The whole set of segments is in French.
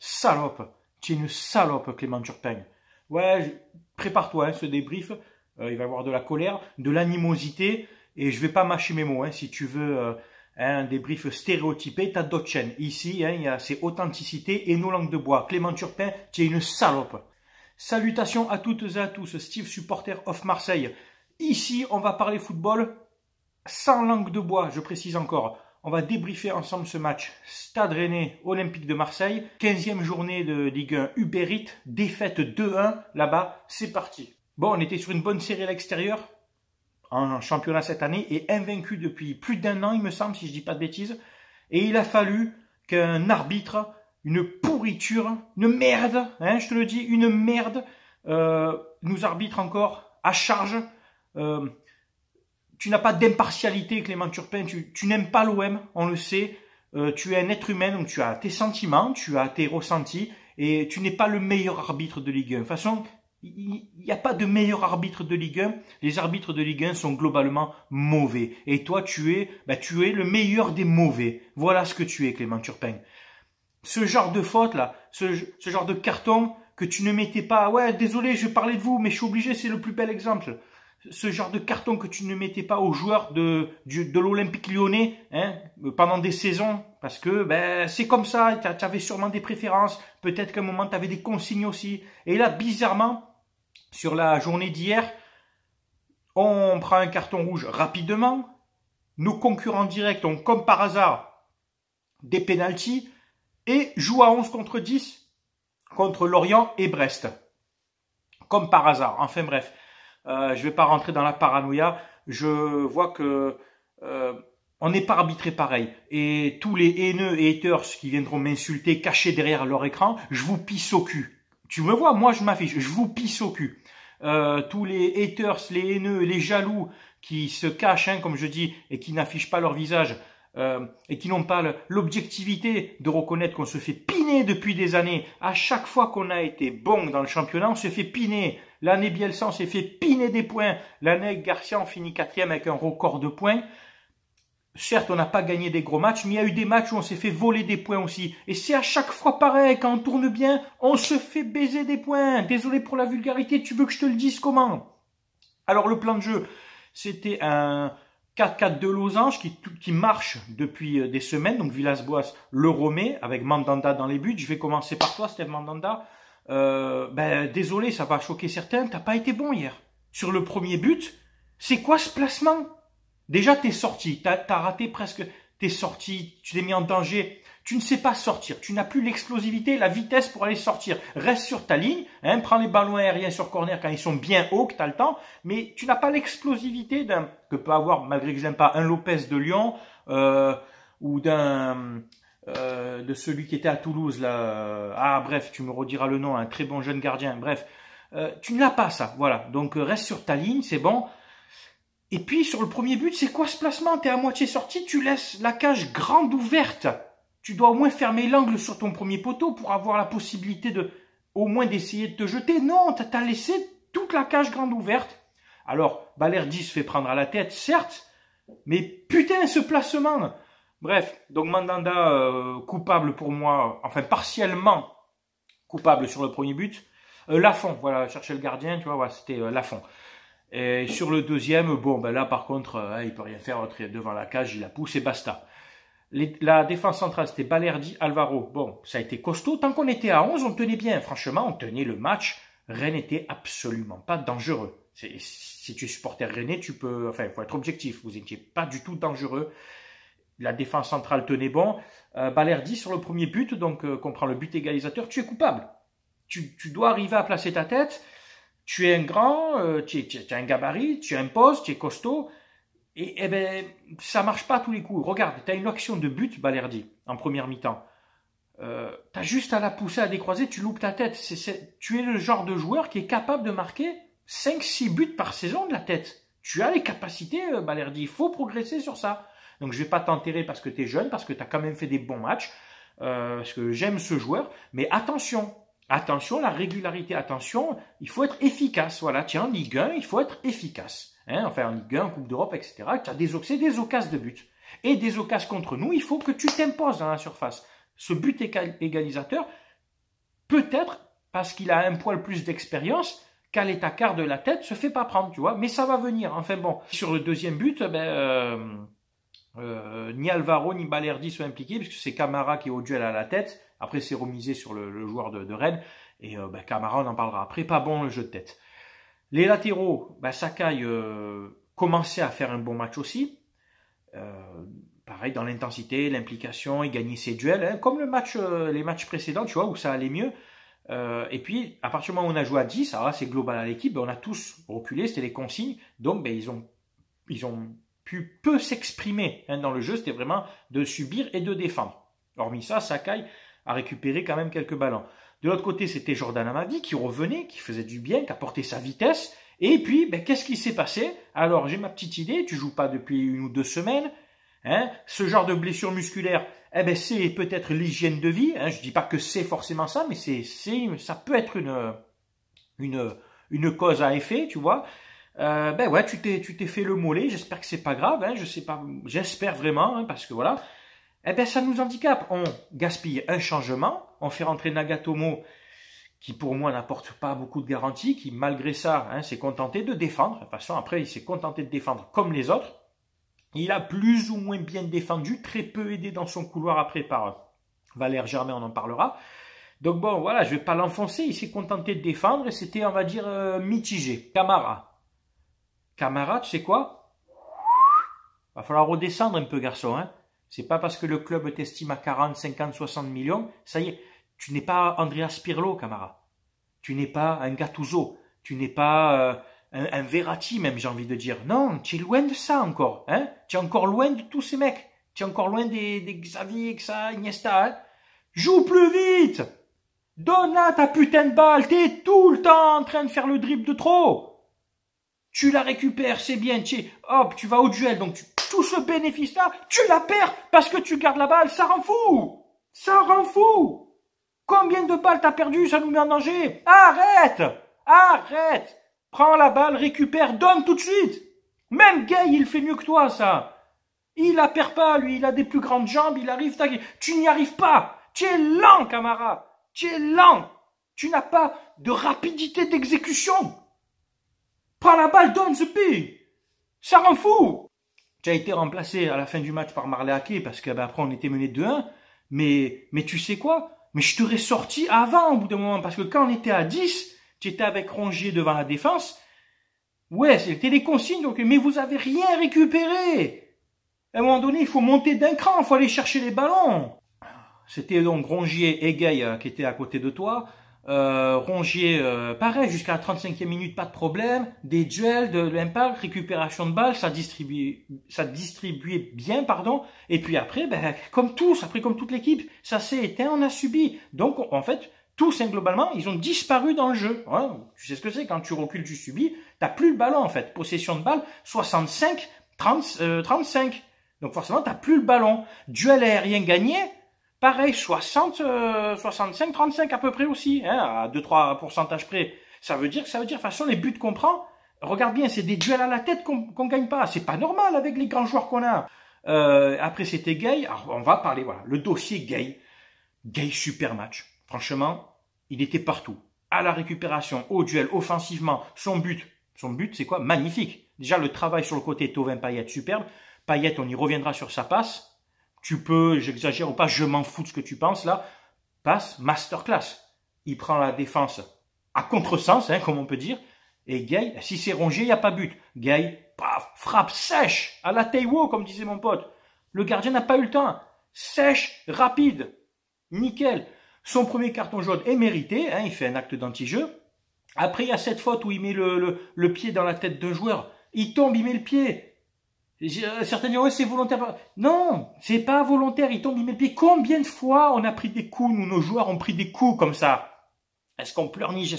Salope. Tu es une salope, Clément Turpin. Ouais, prépare-toi, hein, ce débrief. Il va y avoir de la colère, de l'animosité. Et je vais pas mâcher mes mots. Hein, si tu veux un débrief stéréotypé, t'as d'autres chaînes. Ici, hein, c'est authenticité et nos langues de bois. Clément Turpin, tu es une salope. Salutations à toutes et à tous. Steve, supporter of Marseille. Ici, on va parler football sans langue de bois, je précise encore. On va débriefer ensemble ce match. Stade Rennais, Olympique de Marseille. 15e journée de Ligue 1 Uber Eats. Défaite 2-1 là-bas. C'est parti. Bon, on était sur une bonne série à l'extérieur. En championnat cette année. Et invaincu depuis plus d'1 an, il me semble, si je dis pas de bêtises. Et il a fallu qu'un arbitre, une pourriture, une merde, hein, je te le dis, une merde, nous arbitre encore à charge. Tu n'as pas d'impartialité, Clément Turpin, tu n'aimes pas l'OM, on le sait. Tu es un être humain, donc tu as tes sentiments, tu as tes ressentis, et tu n'es pas le meilleur arbitre de Ligue 1. De toute façon, il n'y a pas de meilleur arbitre de Ligue 1. Les arbitres de Ligue 1 sont globalement mauvais. Et toi, tu es le meilleur des mauvais. Voilà ce que tu es, Clément Turpin. Ce genre de faute là, ce genre de carton que tu ne mettais pas. Ouais, désolé, je parlais de vous, mais je suis obligé, c'est le plus bel exemple. Ce genre de carton que tu ne mettais pas aux joueurs de l'Olympique Lyonnais, hein, pendant des saisons, parce que ben c'est comme ça, tu avais sûrement des préférences, peut-être qu'à un moment tu avais des consignes aussi. Et là, bizarrement, sur la journée d'hier, on prend un carton rouge rapidement, nos concurrents directs ont comme par hasard des pénaltys, et joue à 11 contre 10 contre Lorient et Brest. Comme par hasard, enfin bref. Je vais pas rentrer dans la paranoïa. Je vois que on n'est pas arbitré pareil. Et tous les haineux et haters qui viendront m'insulter cachés derrière leur écran, je vous pisse au cul. Tu me vois, moi je m'affiche, je vous pisse au cul. Tous les haters, les haineux, les jaloux qui se cachent, hein, comme je dis, et qui n'affichent pas leur visage, et qui n'ont pas l'objectivité de reconnaître qu'on se fait piner depuis des années. À chaque fois qu'on a été bon dans le championnat, on se fait piner. L'année Bielsa, on s'est fait piner des points. L'année Garcia, on finit 4e avec un record de points. Certes, on n'a pas gagné des gros matchs, mais il y a eu des matchs où on s'est fait voler des points aussi. Et c'est à chaque fois pareil, quand on tourne bien, on se fait baiser des points. Désolé pour la vulgarité, tu veux que je te le dise comment? Alors le plan de jeu, c'était un 4-4 de losange qui marche depuis des semaines. Donc Villas-Boas le remet avec Mandanda dans les buts. Je vais commencer par toi, Steve Mandanda. Désolé, ça va choquer certains. T'as pas été bon hier. Sur le premier but, c'est quoi ce placement? Déjà, t'es sorti. T'as raté presque. T'es sorti. Tu t'es mis en danger. Tu ne sais pas sortir. Tu n'as plus l'explosivité, la vitesse pour aller sortir. Reste sur ta ligne. Hein, prends les ballons aériens sur corner quand ils sont bien hauts, que tu as le temps. Mais tu n'as pas l'explosivité que peut avoir, malgré que je n'aime pas, un Lopez de Lyon ou de celui qui était à Toulouse. Là. Bref, tu me rediras le nom. Un très bon jeune gardien. Bref, tu ne l'as pas ça. Voilà. Donc, reste sur ta ligne, c'est bon. Et puis, sur le premier but, c'est quoi ce placement? Tu es à moitié sorti, tu laisses la cage grande ouverte. Tu dois au moins fermer l'angle sur ton premier poteau pour avoir la possibilité au moins d'essayer de te jeter. Non, tu as laissé toute la cage grande ouverte. Alors, Balerdi se fait prendre à la tête, certes, mais putain, ce placement. Bref, donc Mandanda, coupable pour moi, enfin partiellement coupable sur le premier but. Lafont, voilà, chercher le gardien, tu vois, voilà, c'était Lafont. Et sur le deuxième, bon, ben là par contre, il peut rien faire devant la cage, il la pousse et basta. La défense centrale, c'était Balerdi, Alvaro. Bon, ça a été costaud. Tant qu'on était à 11, on tenait bien. Franchement, on tenait le match. Rennes n'était absolument pas dangereux. Si tu es supporter rennais, il faut être objectif. Vous n'étiez pas du tout dangereux. La défense centrale tenait bon. Balerdi sur le premier but, donc qu'on prend le but égalisateur, tu es coupable. Tu dois arriver à placer ta tête. Tu es un grand, tu as un gabarit, tu imposes, tu es costaud. Et ben, ça marche pas à tous les coups. Regarde, tu as une action de but, Balerdi, en première mi-temps. Tu as juste à la pousser, à décroiser, tu loupes ta tête. Tu es le genre de joueur qui est capable de marquer 5-6 buts par saison de la tête. Tu as les capacités, Balerdi. Il faut progresser sur ça. Donc, je vais pas t'enterrer parce que tu es jeune, parce que tu as quand même fait des bons matchs, parce que j'aime ce joueur. Mais attention. Attention, la régularité, attention, il faut être efficace. Voilà, tiens, en Ligue 1, il faut être efficace. Hein, enfin, en Ligue 1, en Coupe d'Europe, etc. Tu as des occasions de but. Et des occasions contre nous, il faut que tu t'imposes dans la surface. Ce but égalisateur, peut-être parce qu'il a un poil plus d'expérience, qu'à l'état-quart de la tête se fait pas prendre, tu vois. Mais ça va venir. Enfin bon, sur le deuxième but, ni Alvaro ni Balerdi sont impliqués, puisque c'est Camara qui est au duel à la tête. Après, c'est remisé sur le joueur de Rennes. Et Camara, on en parlera après. Pas bon le jeu de tête. Les latéraux, Sakai commençait à faire un bon match aussi. Pareil, dans l'intensité, l'implication, il gagnait ses duels, hein, comme les matchs précédents, tu vois, où ça allait mieux. Et puis, à partir du moment où on a joué à 10, alors là, c'est global à l'équipe, on a tous reculé, c'était les consignes. Donc, ils ont pu peu s'exprimer dans le jeu, c'était vraiment de subir et de défendre. Hormis ça, Sakai a récupéré quand même quelques ballons. De l'autre côté, c'était Jordan Amavi qui revenait, qui faisait du bien, qui apportait sa vitesse. Et puis, qu'est-ce qui s'est passé? Alors, j'ai ma petite idée, tu joues pas depuis 1 ou 2 semaines. Hein, ce genre de blessure musculaire, c'est peut-être l'hygiène de vie. Hein, je dis pas que c'est forcément ça, mais ça peut être une cause à effet, tu vois. Ouais, tu t'es fait le mollet. J'espère que c'est pas grave. Hein, je sais pas, j'espère vraiment, hein, parce que voilà. Ça nous handicape. On gaspille un changement. On fait rentrer Nagatomo, qui pour moi n'apporte pas beaucoup de garanties, qui malgré ça, s'est contenté de défendre. De toute façon, après, il s'est contenté de défendre comme les autres. Il a plus ou moins bien défendu, très peu aidé dans son couloir après par Valère Germain, on en parlera. Donc bon, voilà, je ne vais pas l'enfoncer, il s'est contenté de défendre et c'était, on va dire, mitigé. Camara, tu sais quoi? Va falloir redescendre un peu, garçon. Hein. C'est pas parce que le club t'estime à 40, 50, 60 millions, ça y est, tu n'es pas Andreas Pirlo, Camara. Tu n'es pas un Gattuso. Tu n'es pas un Verratti même, j'ai envie de dire. Non, tu es loin de ça encore. Hein. Tu es encore loin de tous ces mecs. Tu es encore loin des Xavi, Iniesta. Hein. Joue plus vite. Donne là ta putain de balle. Tu es tout le temps en train de faire le dribble de trop. Tu la récupères, c'est bien. Hop, tu vas au duel. Donc tout ce bénéfice-là, tu la perds parce que tu gardes la balle. Ça rend fou. Ça rend fou. Combien de balles t'as perdu? Ça nous met en danger. Arrête. Arrête. Prends la balle, récupère, donne tout de suite. Même Gay, il fait mieux que toi, ça. Il la perd pas, lui, il a des plus grandes jambes, il arrive, tu n'y arrives pas. Tu es lent, Camara. Tu es lent. Tu n'as pas de rapidité d'exécution. Prends la balle, donne ce pied. Ça rend fou. Tu as été remplacé à la fin du match par Marley Ake parce qu'après on était mené 2-1. Mais tu sais quoi? Mais je t'aurais sorti avant, au bout d'un moment, parce que quand on était à 10, tu étais avec Rongier devant la défense. Ouais, c'était les consignes, donc, mais vous avez rien récupéré. À un moment donné, il faut monter d'un cran, il faut aller chercher les ballons. C'était donc Rongier et Gay qui étaient à côté de toi. Rongier, pareil, jusqu'à la 35e minute, pas de problème. Des duels, de l'impact, récupération de balles, ça distribuait bien, pardon. Et puis après, comme tous, après comme toute l'équipe, ça s'est éteint, on a subi. Donc, en fait, tous, globalement, ils ont disparu dans le jeu. Hein. Tu sais ce que c'est, quand tu recules, tu subis, t'as plus le ballon, en fait. Possession de balle, 65, 35. Donc forcément, t'as plus le ballon. Duel aérien gagné, pareil, 65, 35 à peu près aussi, hein, à 2-3 pourcentages près. Ça veut dire, de toute façon, les buts qu'on prend, regarde bien, c'est des duels à la tête qu'on gagne pas. C'est pas normal avec les grands joueurs qu'on a. Après, c'était Gay. Alors, on va parler, voilà, le dossier Gay. Gay, super match. Franchement, il était partout. À la récupération, au duel, offensivement, son but, c'est quoi? Magnifique. Déjà, le travail sur le côté Thauvin Payet, superbe. Payet, on y reviendra sur sa passe. Tu peux, j'exagère ou pas, je m'en fous de ce que tu penses là. Passe, masterclass. Il prend la défense à contresens, hein, comme on peut dire. Et Gay, si c'est Rongier, il n'y a pas but. Gay, paf, frappe sèche, à la Taiwo, comme disait mon pote. Le gardien n'a pas eu le temps. Sèche, rapide, nickel. Son premier carton jaune est mérité, hein, il fait un acte d'anti-jeu. Après, il y a cette faute où il met le pied dans la tête d'un joueur. Il tombe, il met le pied. Certains disent, ouais, c'est volontaire. Non, c'est pas volontaire, il tombe, il met le pied. Combien de fois on a pris des coups, nous, nos joueurs ont pris des coups comme ça? Est-ce qu'on pleurniche?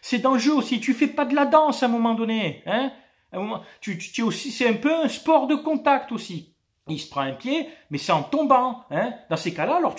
C'est dans le jeu aussi, tu fais pas de la danse à un moment donné, hein? À un moment, aussi, c'est un peu un sport de contact aussi. Il se prend un pied, mais c'est en tombant, hein? Dans ces cas-là, alors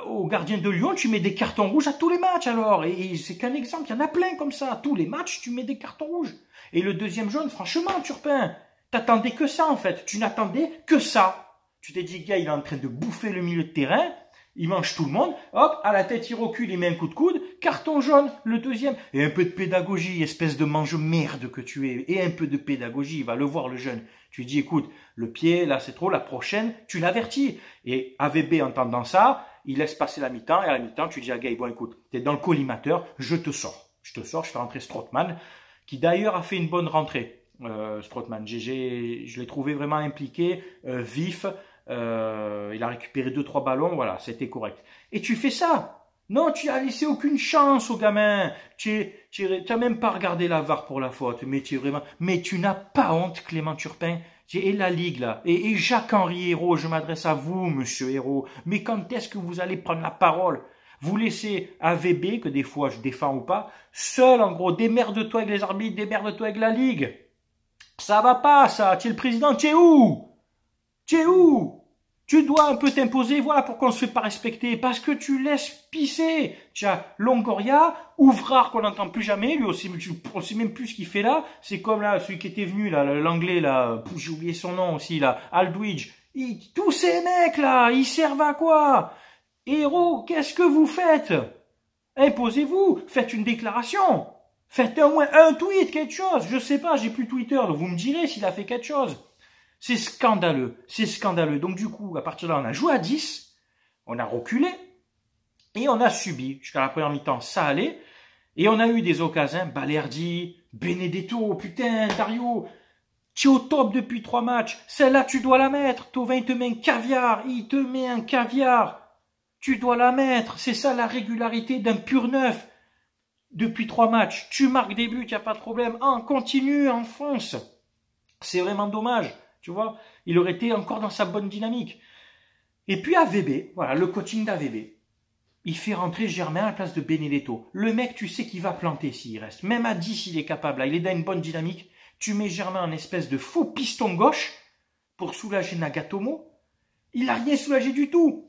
au gardien de Lyon, tu mets des cartons rouges à tous les matchs alors. Et c'est qu'un exemple, il y en a plein comme ça. À tous les matchs, tu mets des cartons rouges. Et le deuxième jaune, franchement, Turpin, t'attendais que ça en fait. Tu n'attendais que ça. Tu t'es dit, gars, il est en train de bouffer le milieu de terrain. Il mange tout le monde. Hop, à la tête, il recule, il met un coup de coude. carton jaune, le deuxième. Et un peu de pédagogie, espèce de mange-merde que tu es. Et un peu de pédagogie, va le voir le jeune. Tu lui dis, écoute, le pied, là c'est trop, la prochaine, tu l'avertis. Et AVB entendant ça, il laisse passer la mi-temps, et à la mi-temps, tu dis à Guy, bon écoute, t'es dans le collimateur, je te sors. Je te sors, je fais rentrer Strootman, qui d'ailleurs a fait une bonne rentrée, Strootman. Je l'ai trouvé vraiment impliqué, vif, il a récupéré 2-3 ballons, voilà, c'était correct. Et tu fais ça. Non, tu as laissé aucune chance au gamin. Tu n'as même pas regardé la VAR pour la faute. Mais tu n'as pas honte, Clément Turpin. Et la Ligue, là. Et Jacques-Henri Hérault, je m'adresse à vous, monsieur Hérault. Mais quand est-ce que vous allez prendre la parole? Vous laissez AVB, que des fois je défends ou pas, seul, en gros, démerde-toi avec les arbitres, démerde-toi avec la Ligue. Ça va pas, ça. Tu es le président, tu es où? Tu es où? Tu dois un peu t'imposer, voilà pourquoi on se fait pas respecter, parce que tu laisses pisser. Tu as Longoria, Ouvrard qu'on n'entend plus jamais, lui aussi, on sait même plus ce qu'il fait là. C'est comme là, celui qui était venu, là, l'anglais, là, j'ai oublié son nom aussi, là, Aldridge. Tous ces mecs, là, ils servent à quoi? Héros, qu'est-ce que vous faites? Imposez-vous, faites une déclaration. Faites au moins un tweet, quelque chose. Je sais pas, j'ai plus Twitter, donc vous me direz s'il a fait quelque chose. C'est scandaleux, c'est scandaleux. Donc du coup, à partir de là, on a joué à 10, on a reculé, et on a subi. Jusqu'à la première mi-temps, ça allait. Et on a eu des occasions, Balerdi, Benedetto, putain, Dario, tu es au top depuis 3 matchs. Celle-là, tu dois la mettre. Thauvin, il te met un caviar, il te met un caviar. Tu dois la mettre. C'est ça la régularité d'un pur neuf. Depuis 3 matchs, tu marques des buts, il n'y a pas de problème. Continue, enfonce. C'est vraiment dommage. Tu vois, il aurait été encore dans sa bonne dynamique. Et puis AVB, voilà, le coaching d'AVB. Il fait rentrer Germain à la place de Benedetto. Le mec, tu sais qu'il va planter s'il reste. Même à 10, il est capable. Là, il est dans une bonne dynamique. Tu mets Germain en espèce de faux piston gauche pour soulager Nagatomo. Il n'a rien soulagé du tout.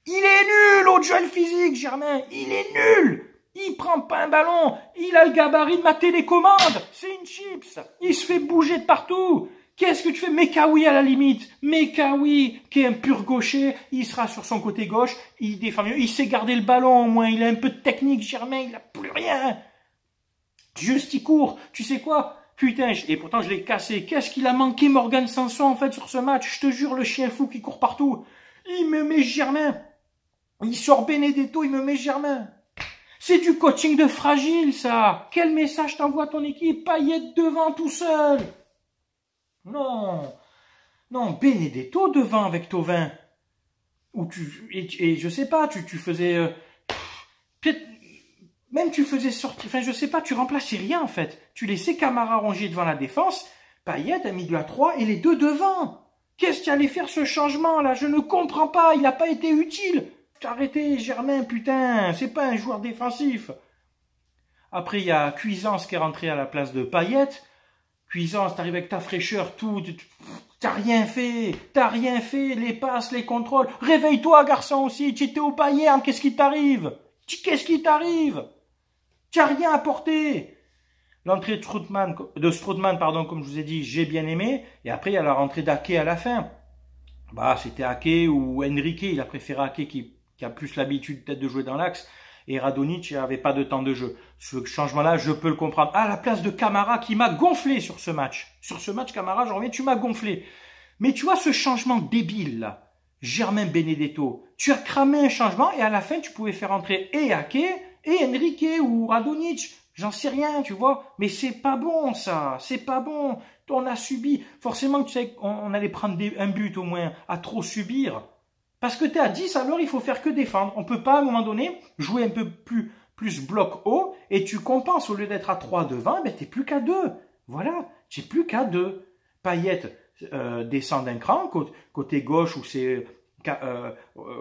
Il est nul, au duel physique, Germain. Il est nul. Il prend pas un ballon. Il a le gabarit de ma télécommande. C'est une chips. Il se fait bouger de partout. Qu'est-ce que tu fais? Mekawi à la limite. Mekawi, qui est un pur gaucher, il sera sur son côté gauche, il défend mieux. Il sait garder le ballon au moins, il a un peu de technique, Germain, il n'a plus rien. Juste il court. Tu sais quoi? Putain, et pourtant je l'ai cassé. Qu'est-ce qu'il a manqué Morgan Sanson en fait sur ce match? Je te jure, le chien fou qui court partout. Il me met Germain. Il sort Benedetto, il me met Germain. C'est du coaching de fragile, ça. Quel message t'envoie ton équipe? Payet devant tout seul. Non, non, Benedetto devant avec Thauvin. Et je sais pas, tu faisais... peut-être, même tu faisais sortir... Enfin, je sais pas, tu remplaçais rien en fait. Tu laissais Camara ronger devant la défense, Payet a mis de la 3 et les deux devant. Qu'est-ce qu'il allait faire ce changement là? Je ne comprends pas, il n'a pas été utile. Arrêtez, Germain, putain, c'est pas un joueur défensif. Après, il y a Cuisance qui est rentré à la place de Payet. Cuisance, t'arrives avec ta fraîcheur, tout, t'as rien fait, les passes, les contrôles. Réveille-toi, garçon aussi, tu étais au Bayern, qu'est-ce qui t'arrive? Tu n'as rien apporté. L'entrée de Strootman, comme je vous ai dit, j'ai bien aimé. Et après, il y a la rentrée d'Ake à la fin. Bah, c'était Ake ou Enrique, il a préféré Ake qui a plus l'habitude peut-être de jouer dans l'axe. Et Radonjic n'avait pas de temps de jeu. Ce changement-là, je peux le comprendre. À la place de Camara qui m'a gonflé sur ce match. Sur ce match, Camara, j'en reviens, tu m'as gonflé. Mais tu vois ce changement débile, là. Germain Benedetto. Tu as cramé un changement et à la fin, tu pouvais faire entrer et Ake et Enrique ou Radonjic. J'en sais rien, tu vois. Mais c'est pas bon, ça. C'est pas bon. On a subi. Forcément, tu sais qu'on allait prendre un but au moins à trop subir. Parce que tu es à 10, alors il faut faire que défendre. On peut pas, à un moment donné, jouer un peu plus bloc haut et tu compenses. Au lieu d'être à 3 devant, ben, tu n'es plus qu'à 2. Voilà, tu n'es plus qu'à 2. Payet descend d'un cran, côté gauche où c'est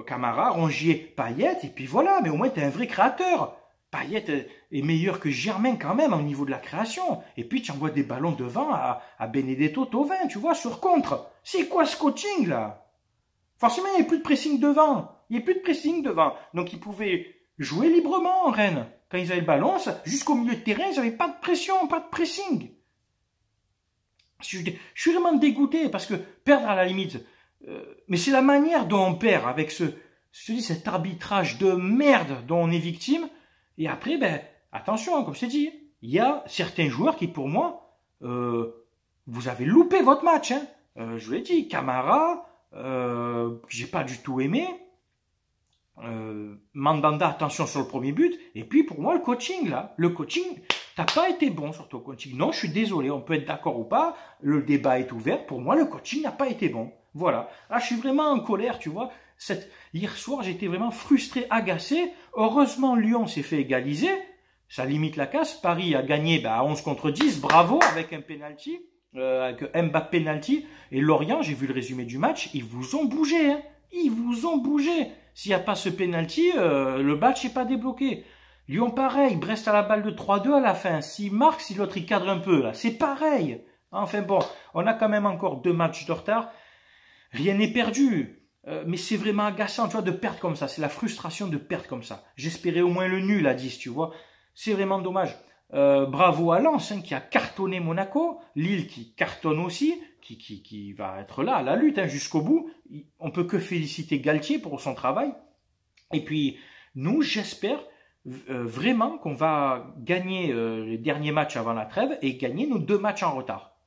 Camara, Rongier, Payet, et puis voilà, mais au moins tu es un vrai créateur. Payet est meilleur que Germain quand même au niveau de la création. Et puis tu envoies des ballons devant à Benedetto, Thauvin, tu vois, sur contre. C'est quoi ce coaching là? Forcément, il n'y a plus de pressing devant. Donc, ils pouvaient jouer librement en Rennes. Quand ils avaient le ballon, jusqu'au milieu de terrain, ils n'avaient pas de pression, pas de pressing. Je suis vraiment dégoûté parce que perdre à la limite, mais c'est la manière dont on perd avec je te dis, cet arbitrage de merde dont on est victime. Et après, ben, attention, comme je t'ai dit, il y a certains joueurs qui, pour moi, vous avez loupé votre match. Hein. Je vous l'ai dit, Camara, j'ai pas du tout aimé. Mandanda, attention sur le premier but. Et puis, pour moi, le coaching, là, t'as pas été bon sur ton coaching. Non, je suis désolé, on peut être d'accord ou pas. Le débat est ouvert. Pour moi, le coaching n'a pas été bon. Voilà. Là, je suis vraiment en colère, tu vois. Hier soir, j'étais vraiment frustré, agacé. Heureusement, Lyon s'est fait égaliser. Ça limite la casse. Paris a gagné à 11 contre 10. Bravo, avec un penalty. Avec Mbappé penalty. Et Lorient, j'ai vu le résumé du match. Ils vous ont bougé. Hein. Ils vous ont bougé. S'il n'y a pas ce penalty, le match n'est pas débloqué. Lyon, pareil. Brest a la balle de 3-2 à la fin. S'il marque, si l'autre il cadre un peu, là, c'est pareil. Enfin bon, on a quand même encore 2 matchs de retard. Rien n'est perdu. Mais c'est vraiment agaçant, tu vois, de perdre comme ça. C'est la frustration de perdre comme ça. J'espérais au moins le nul à 10, tu vois. C'est vraiment dommage. Bravo à Lens, hein, qui a cartonné Monaco. Lille qui cartonne aussi, qui va être là à la lutte hein, jusqu'au bout. On peut que féliciter Galtier pour son travail. Et puis, nous, j'espère vraiment qu'on va gagner les derniers matchs avant la trêve et gagner nos 2 matchs en retard.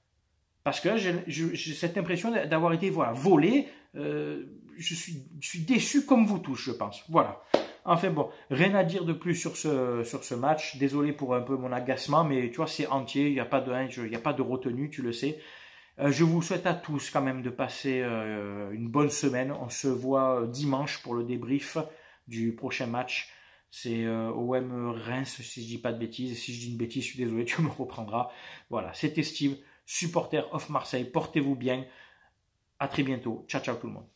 Parce que j'ai cette impression d'avoir été volé. Je suis déçu comme vous tous, je pense. Voilà. Enfin bon, rien à dire de plus sur ce match. Désolé pour un peu mon agacement, mais tu vois, c'est entier. Il n'y a pas de il n'y a pas de retenue, tu le sais. Je vous souhaite à tous quand même de passer une bonne semaine. On se voit dimanche pour le débrief du prochain match. C'est OM Reims, si je dis pas de bêtises. Si je dis une bêtise, je suis désolé, tu me reprendras. Voilà, c'était Steve, supporter of Marseille. Portez-vous bien. À très bientôt. Ciao, ciao tout le monde.